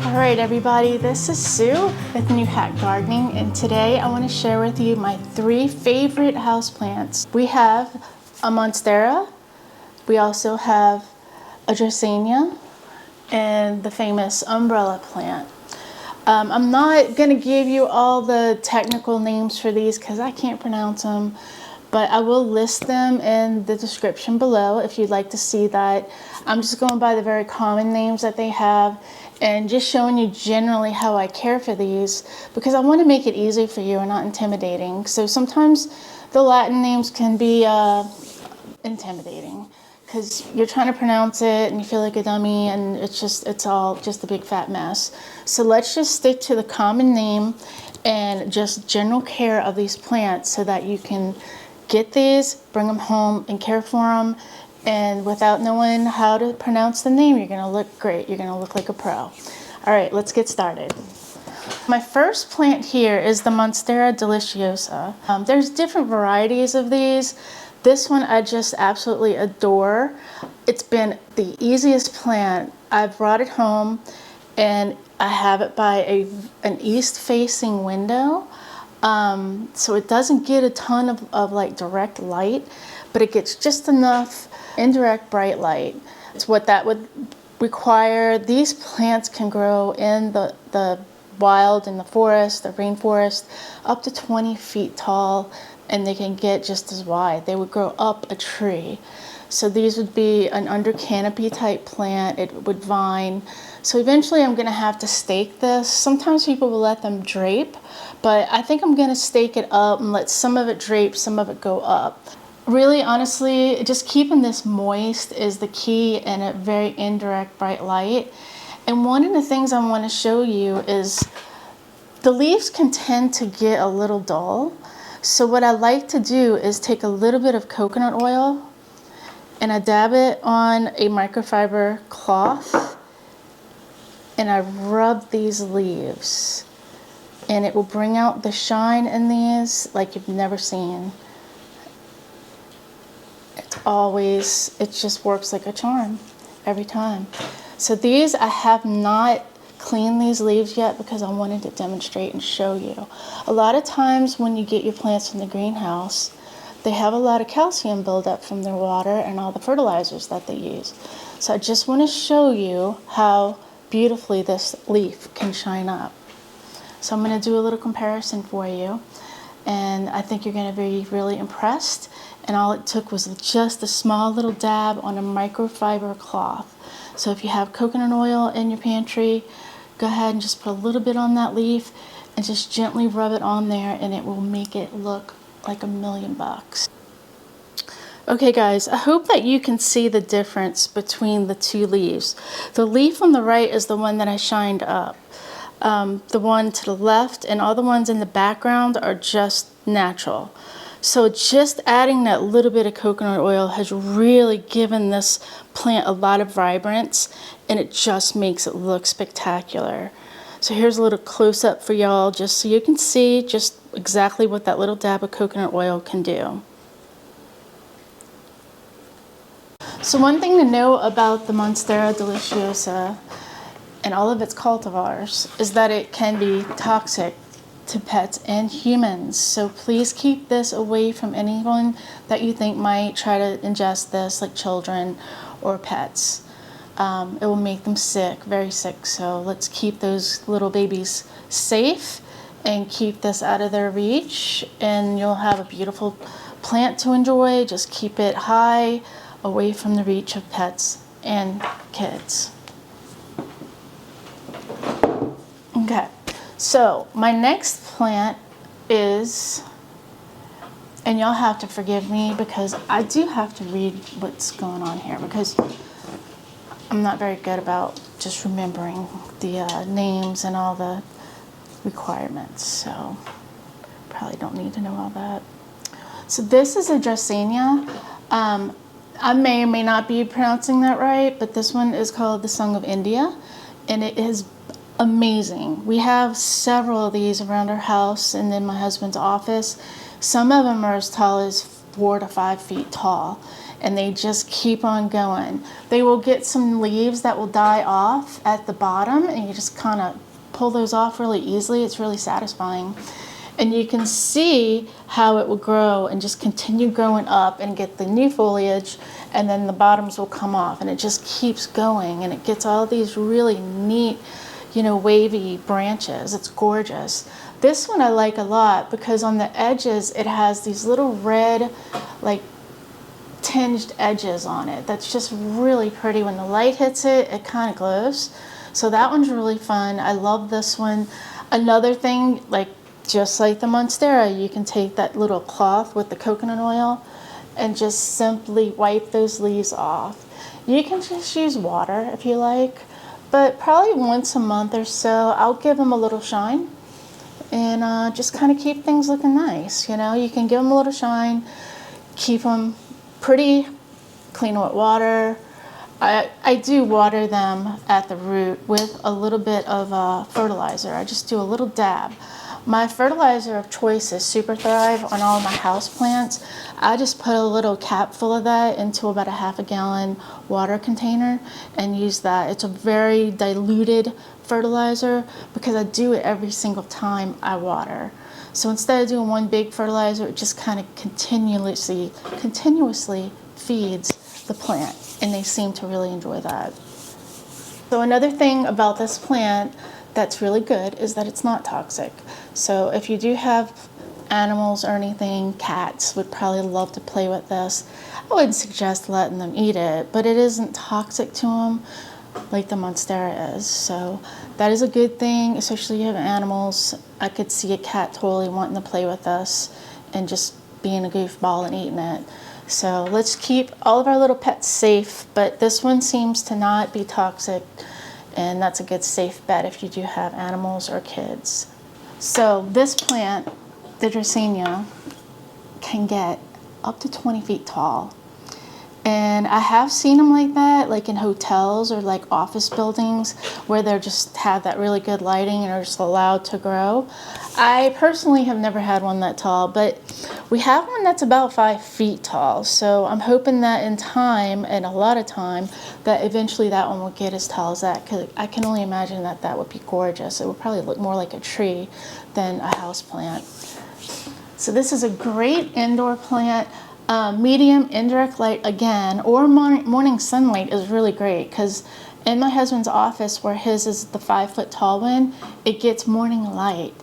Alright everybody, this is Sue with New Hat Gardening, and today I want to share with you my 3 favorite houseplants. We have a monstera, we also have a dracaena, and the famous umbrella plant. I'm not going to give you all the technical names for these because I can't pronounce them, but I will list them in the description below if you'd like to see that. I'm just going by the very common names that they have and just showing you generally how I care for these because I want to make it easy for you and not intimidating. So sometimes the Latin names can be intimidating because you're trying to pronounce it and you feel like a dummy, and it's all just a big fat mess. So let's just stick to the common name and just general care of these plants so that you can get these, bring them home and care for them, and without knowing how to pronounce the name, you're gonna look great. You're gonna look like a pro. All right, let's get started. My first plant here is the Monstera deliciosa. There's different varieties of these. This one I just absolutely adore. It's been the easiest plant. I brought it home and I have it by an east-facing window. So it doesn't get a ton of like direct light, but it gets just enough indirect bright light. It's what that would require. These plants can grow in the wild, in the forest, the rainforest, up to 20 feet tall, and they can get just as wide. They would grow up a tree. So these would be an under canopy type plant. It would vine. So eventually I'm gonna have to stake this. Sometimes people will let them drape, but I think I'm gonna stake it up and let some of it drape, some of it go up. Really, honestly, just keeping this moist is the key and a very indirect bright light. And one of the things I wanna show you is the leaves can tend to get a little dull. So what I like to do is take a little bit of coconut oil and I dab it on a microfiber cloth and I rub these leaves, and it will bring out the shine in these like you've never seen. It just works like a charm every time. So these, I have not cleaned these leaves yet because I wanted to demonstrate and show you. A lot of times when you get your plants from the greenhouse, they have a lot of calcium buildup from their water and all the fertilizers that they use. So I just want to show you how beautifully this leaf can shine up. So I'm going to do a little comparison for you, and I think you're going to be really impressed. And all it took was just a small little dab on a microfiber cloth. So if you have coconut oil in your pantry, go ahead and just put a little bit on that leaf and just gently rub it on there, and it will make it look like $1,000,000. Okay guys, I hope that you can see the difference between the 2 leaves. The leaf on the right is the one that I shined up. The one to the left and all the ones in the background are just natural. So just adding that little bit of coconut oil has really given this plant a lot of vibrance, and it just makes it look spectacular. So here's a little close-up for y'all just so you can see just exactly what that little dab of coconut oil can do. So one thing to know about the Monstera deliciosa and all of its cultivars is that it can be toxic to pets and humans. So please keep this away from anyone that you think might try to ingest this, like children or pets. It will make them sick, very sick. So let's keep those little babies safe and keep this out of their reach, and you'll have a beautiful plant to enjoy. Just keep it high, away from the reach of pets and kids. Okay, so my next plant is, and y'all have to forgive me because I do have to read what's going on here because I'm not very good about just remembering the names and all the requirements, so probably don't need to know all that. So this is a dracaena. I may or may not be pronouncing that right, but this one is called the Song of India, and it is amazing. We have several of these around our house and in my husband's office. Some of them are as tall as 4 to 5 feet tall, and they just keep on going. They will get some leaves that will die off at the bottom, and you just kind of pull those off really easily. It's really satisfying. And you can see how it will grow and just continue growing up and get the new foliage, and then the bottoms will come off, and it just keeps going, and it gets all these really neat, you know, wavy branches. It's gorgeous. This one I like a lot because on the edges it has these little red, like, tinged edges on it. That's just really pretty. When the light hits it, it kind of glows. So that one's really fun. I love this one. Another thing, like, just like the Monstera, you can take that little cloth with the coconut oil and just simply wipe those leaves off. You can just use water if you like, but probably once a month or so, I'll give them a little shine and just kind of keep things looking nice. You know, you can give them a little shine, keep them pretty, clean them with water. I do water them at the root with a little bit of fertilizer. I just do a little dab. My fertilizer of choice is Super Thrive on all of my house plants. I just put a little cap full of that into about a ½ gallon water container and use that. It's a very diluted fertilizer because I do it every single time I water. So instead of doing one big fertilizer, it just kind of continuously feeds the plant, and they seem to really enjoy that. So another thing about this plant that's really good is that it's not toxic. So if you do have animals or anything, cats would probably love to play with this. I wouldn't suggest letting them eat it, but it isn't toxic to them like the Monstera is. So that is a good thing, especially if you have animals. I could see a cat totally wanting to play with us and just being a goofball and eating it. So let's keep all of our little pets safe, but this one seems to not be toxic, and that's a good safe bet if you do have animals or kids. So this plant, the Dracaena, can get up to 20 feet tall. And I have seen them like that, like in hotels or like office buildings where they just have that really good lighting and are just allowed to grow. I personally have never had one that tall, but we have one that's about 5 feet tall. So I'm hoping that in time, and a lot of time, that eventually that one will get as tall as that. Because I can only imagine that that would be gorgeous. It would probably look more like a tree than a house plant. So this is a great indoor plant. Medium indirect light again, or morning sunlight is really great, because in my husband's office, where his is the 5 foot tall one, it gets morning light.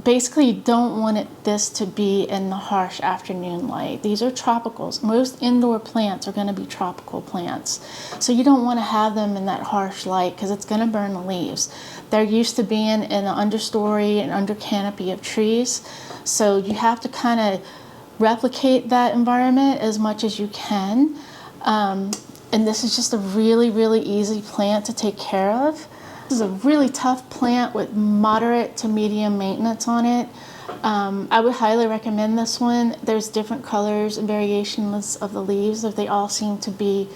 Basically, you don't want this to be in the harsh afternoon light. These are tropicals. Most indoor plants are going to be tropical plants. So you don't want to have them in that harsh light because it's going to burn the leaves. They're used to being in an understory and under canopy of trees. So you have to kind of replicate that environment as much as you can. And this is just a really, really easy plant to take care of. This is a really tough plant with moderate to medium maintenance on it. I would highly recommend this one. There's different colors and variations of the leaves, but they all seem to be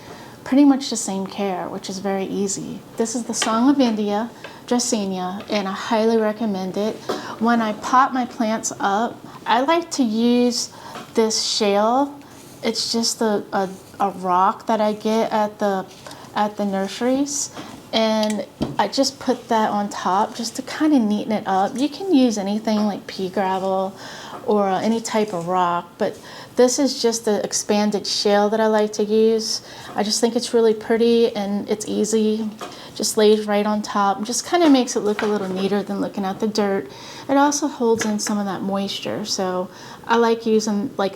pretty much the same care, which is very easy. This is the Song of India, Dracaena, and I highly recommend it. When I pot my plants up, I like to use this shale. It's just a rock that I get at the nurseries, and I just put that on top just to kind of neaten it up. You can use anything like pea gravel or any type of rock, but this is just the expanded shale that I like to use. I just think it's really pretty and it's easy. Just lays right on top. Just kind of makes it look a little neater than looking at the dirt. It also holds in some of that moisture, so I like using like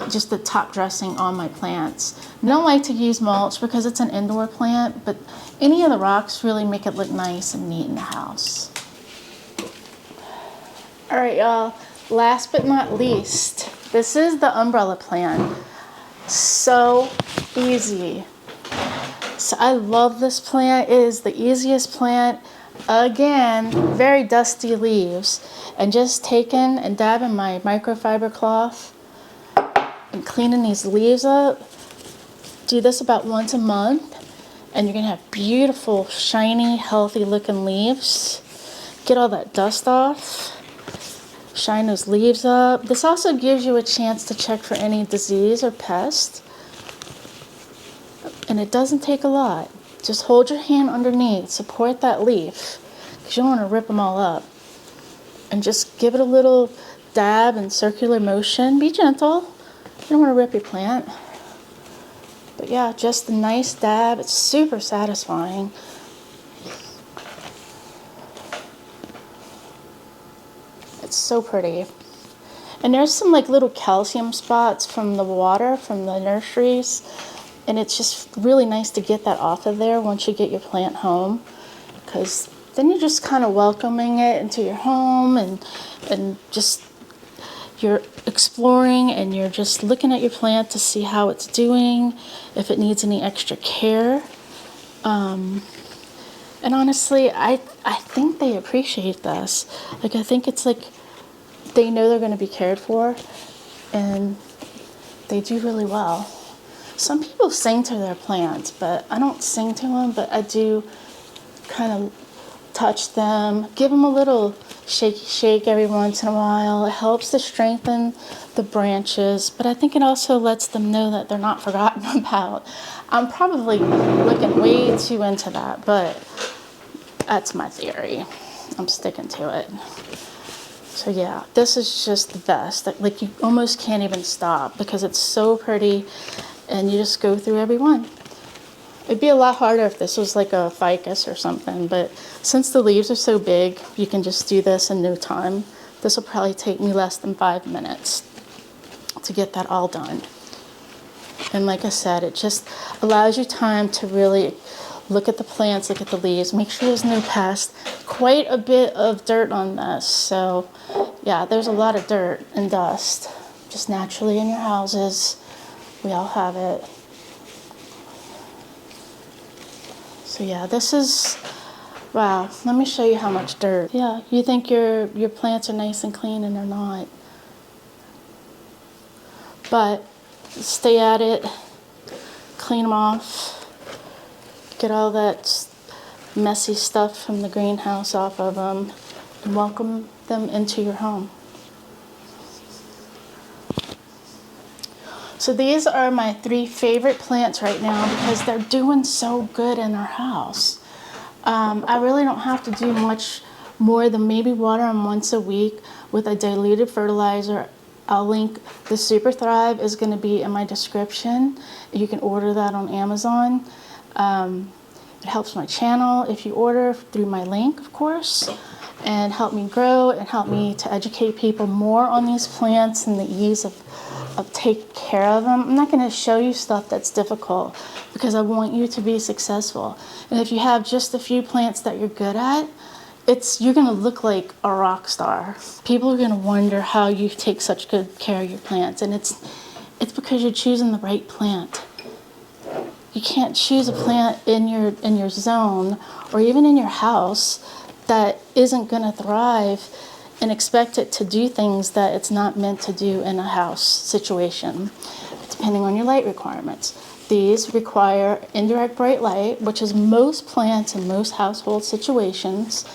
just the top dressing on my plants. I don't like to use mulch because it's an indoor plant, but any of the rocks really make it look nice and neat in the house. All right, y'all, last but not least, this is the umbrella plant. So easy. So I love this plant. It is the easiest plant. Again, very dusty leaves. And just taking and dabbing my microfiber cloth and cleaning these leaves up. Do this about once a month, and you're gonna have beautiful, shiny, healthy looking leaves. Get all that dust off. Shine those leaves up. This also gives you a chance to check for any disease or pest. And it doesn't take a lot. Just hold your hand underneath, support that leaf, because you don't want to rip them all up. And just give it a little dab and circular motion. Be gentle. You don't want to rip your plant. But yeah, just a nice dab. It's super satisfying. It's so pretty. And there's some like little calcium spots from the water from the nurseries. And it's just really nice to get that off of there once you get your plant home. Because then you're just kind of welcoming it into your home and just you're exploring and you're just looking at your plant to see how it's doing, if it needs any extra care. And honestly, I think they appreciate this. Like, I think it's like they know they're going to be cared for, and they do really well. Some people sing to their plants, but I don't sing to them, but I do kind of touch them, give them a little shaky shake every once in a while. It helps to strengthen the branches, but I think it also lets them know that they're not forgotten about. I'm probably looking way too into that, but that's my theory. I'm sticking to it. So yeah, this is just the best. Like, you almost can't even stop because it's so pretty, and you just go through every one. It'd be a lot harder if this was like a ficus or something, but since the leaves are so big, you can just do this in no time. This will probably take me less than 5 minutes to get that all done. And like I said, it just allows you time to really look at the plants, look at the leaves, make sure there's no pest. Quite a bit of dirt on this, so yeah, there's a lot of dirt and dust just naturally in your houses. We all have it. So yeah, this is, wow, let me show you how much dirt. Yeah, you think your plants are nice and clean, and they're not. But stay at it, clean them off, get all that messy stuff from the greenhouse off of them, and welcome them into your home. So these are my 3 favorite plants right now because they're doing so good in our house. I really don't have to do much more than maybe water them once a week with a diluted fertilizer. I'll link the Super Thrive is going to be in my description. You can order that on Amazon. It helps my channel if you order through my link, of course, and help me grow and help me to educate people more on these plants and the ease of taking care of them. I'm not going to show you stuff that's difficult because I want you to be successful. And if you have just a few plants that you're good at, you're going to look like a rock star. People are going to wonder how you take such good care of your plants, and it's because you're choosing the right plant. You can't choose a plant in your zone or even in your house that isn't going to thrive and expect it to do things that it's not meant to do in a house situation, depending on your light requirements. These require indirect bright light, which is most plants in most household situations.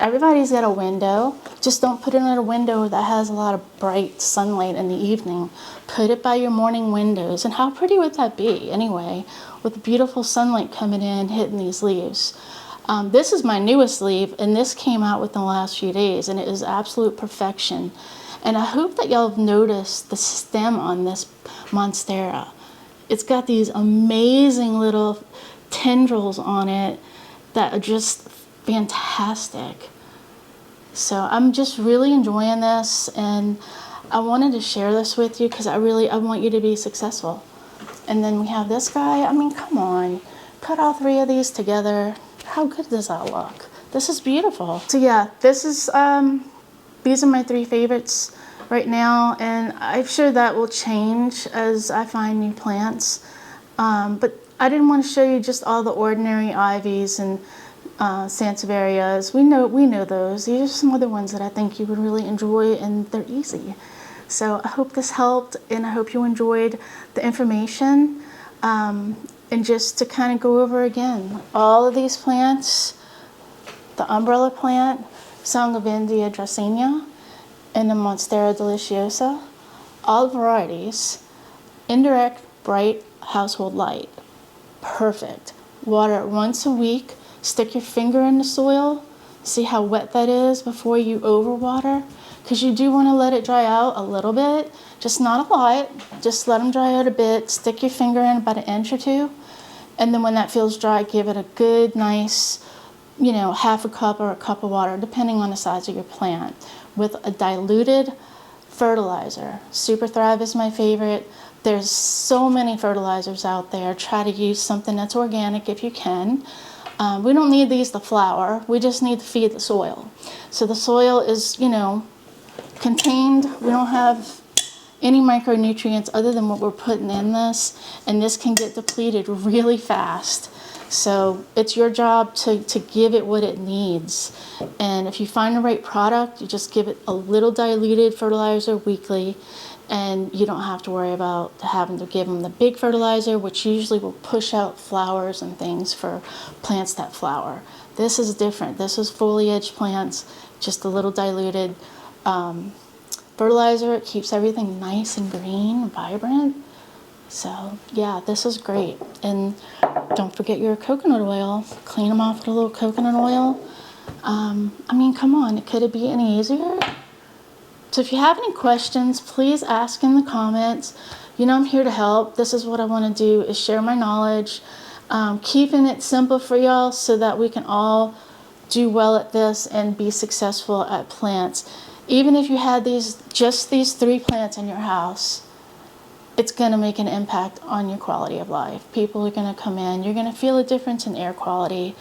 Everybody's got a window. Just don't put it in a window that has a lot of bright sunlight in the evening. Put it by your morning windows. And how pretty would that be anyway, with beautiful sunlight coming in, hitting these leaves? This is my newest leaf, and this came out within the last few days, and it is absolute perfection. And I hope that y'all have noticed the stem on this monstera. It's got these amazing little tendrils on it that are just fantastic. So I'm just really enjoying this, and I wanted to share this with you because I want you to be successful. And then we have this guy. I mean, come on, put all 3 of these together. How good does that look? This is beautiful. So yeah, this is these are my 3 favorites right now, and I'm sure that will change as I find new plants. But I didn't want to show you just all the ordinary ivies and sansevierias. We know those. These are some other ones that I think you would really enjoy, and they're easy. So I hope this helped, and I hope you enjoyed the information. And just to kind of go over again, all of these plants, the umbrella plant, Sanguivendia dracaena, and the Monstera deliciosa, all varieties, indirect bright household light. perfect. Water it once a week. Stick your finger in the soil. See how wet that is before you overwater, because you do want to let it dry out a little bit, just not a lot. Just let them dry out a bit. Stick your finger in about 1 inch or 2, and then when that feels dry, give it a good, nice, you know, half a cup or a cup of water, depending on the size of your plant, with a diluted fertilizer. Super Thrive is my favorite. There's so many fertilizers out there. Try to use something that's organic if you can. We don't need these to flower. We just need to feed the soil. So the soil is, you know, contained. We don't have any micronutrients other than what we're putting in this, and this can get depleted really fast. So it's your job to give it what it needs. And if you find the right product, you just give it a little diluted fertilizer weekly, and you don't have to worry about having to give them the big fertilizer, which usually will push out flowers and things for plants that flower. This is different. This is foliage plants, just a little diluted fertilizer. It keeps everything nice and green, vibrant. So yeah, this is great. And don't forget your coconut oil. Clean them off with a little coconut oil. I mean, come on, could it be any easier? So if you have any questions, please ask in the comments. You know, I'm here to help. This is what I want to do, is share my knowledge. Keeping it simple for y'all so that we can all do well at this and be successful at plants. Even if you had just these 3 plants in your house, it's going to make an impact on your quality of life. People are going to come in. You're going to feel a difference in air quality.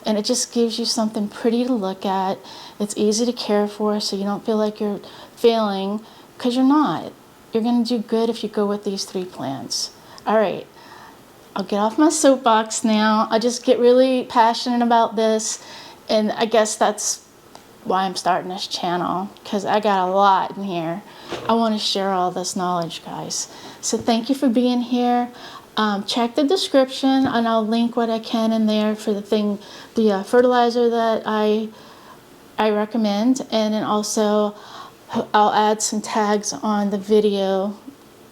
And it just gives you something pretty to look at. It's easy to care for, so you don't feel like you're failing, because you're not. You're going to do good if you go with these 3 plants. All right, I'll get off my soapbox now. I just get really passionate about this, and I guess that's why I'm starting this channel, because I got a lot in here. I want to share all this knowledge, guys. So thank you for being here. Check the description, and I'll link what I can in there for the fertilizer that I recommend, and then also I'll add some tags on the video,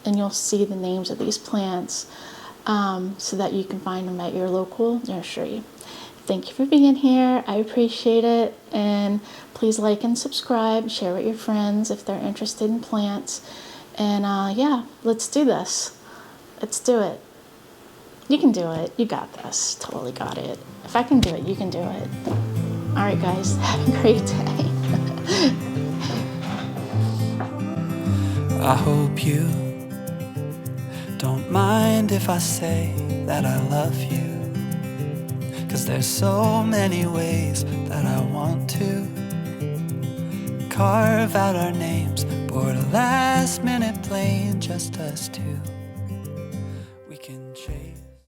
and you'll see the names of these plants, so that you can find them at your local nursery. Thank you for being here. I appreciate it, and please like and subscribe. Share with your friends if they're interested in plants, and yeah, let's do this. Let's do it. You can do it. You got this. Totally got it. If I can do it, you can do it. All right, guys. Have a great day. I hope you don't mind if I say that I love you, 'cause there's so many ways that I want to carve out our names, board a last minute plane, just us two.